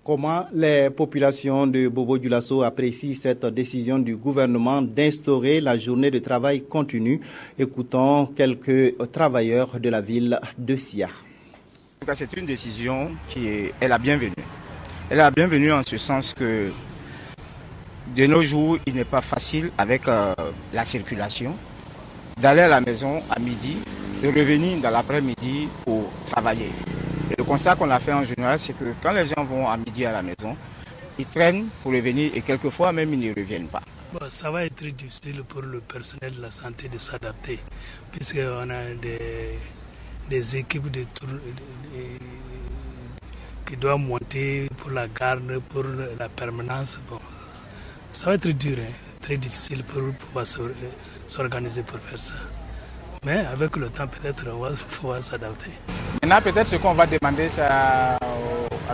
Comment les populations de Bobo-Dioulasso apprécient cette décision du gouvernement d'instaurer la journée de travail continu? Écoutons quelques travailleurs de la ville de Sia. C'est une décision qui est la bienvenue. Elle est la bienvenue en ce sens que de nos jours, il n'est pas facile avec la circulation d'aller à la maison à midi, de revenir dans l'après-midi pour travailler. Et le constat qu'on a fait en général, c'est que quand les gens vont à midi à la maison, ils traînent pour revenir et quelquefois même ils ne reviennent pas. Bon, ça va être très difficile pour le personnel de la santé de s'adapter, puisqu'on a des équipes qui doivent monter pour la garde, pour la permanence. Bon, ça va être dur, hein, très difficile pour pouvoir s'organiser pour faire ça. Mais avec le temps, peut-être, on va pouvoir s'adapter. Maintenant, peut-être ce qu'on va demander, c'est à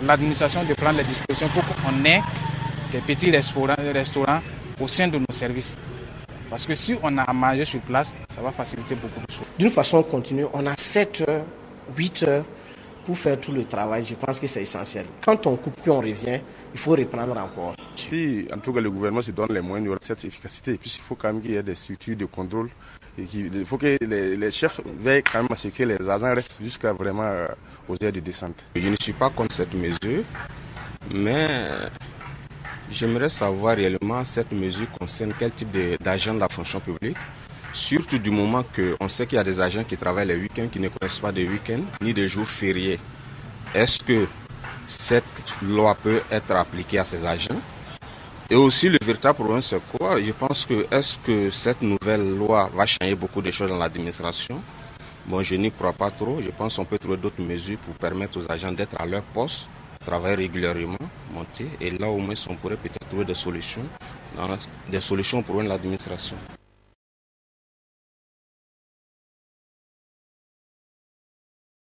l'administration de prendre les dispositions pour qu'on ait des petits restaurants au sein de nos services. Parce que si on a à manger sur place, ça va faciliter beaucoup de choses. D'une façon continue, on a 7 heures, 8 heures pour faire tout le travail. Je pense que c'est essentiel. Quand on coupe puis on revient, il faut reprendre encore. Si en tout cas le gouvernement se donne les moyens, il y aura cette efficacité. Et puis il faut quand même qu'il y ait des structures de contrôle. Il faut que les chefs veillent quand même à ce que les agents restent jusqu'à vraiment aux heures de descente. Je ne suis pas contre cette mesure, mais j'aimerais savoir réellement cette mesure concerne quel type d'agents de la fonction publique. Surtout du moment qu'on sait qu'il y a des agents qui travaillent les week-ends, qui ne connaissent pas de week-ends ni de jours fériés. Est-ce que cette loi peut être appliquée à ces agents? Et aussi le véritable problème c'est quoi? Je pense que est-ce que cette nouvelle loi va changer beaucoup de choses dans l'administration? Bon, je n'y crois pas trop. Je pense qu'on peut trouver d'autres mesures pour permettre aux agents d'être à leur poste, travailler régulièrement, monter. Et là au moins on pourrait peut-être trouver des solutions pour l'administration.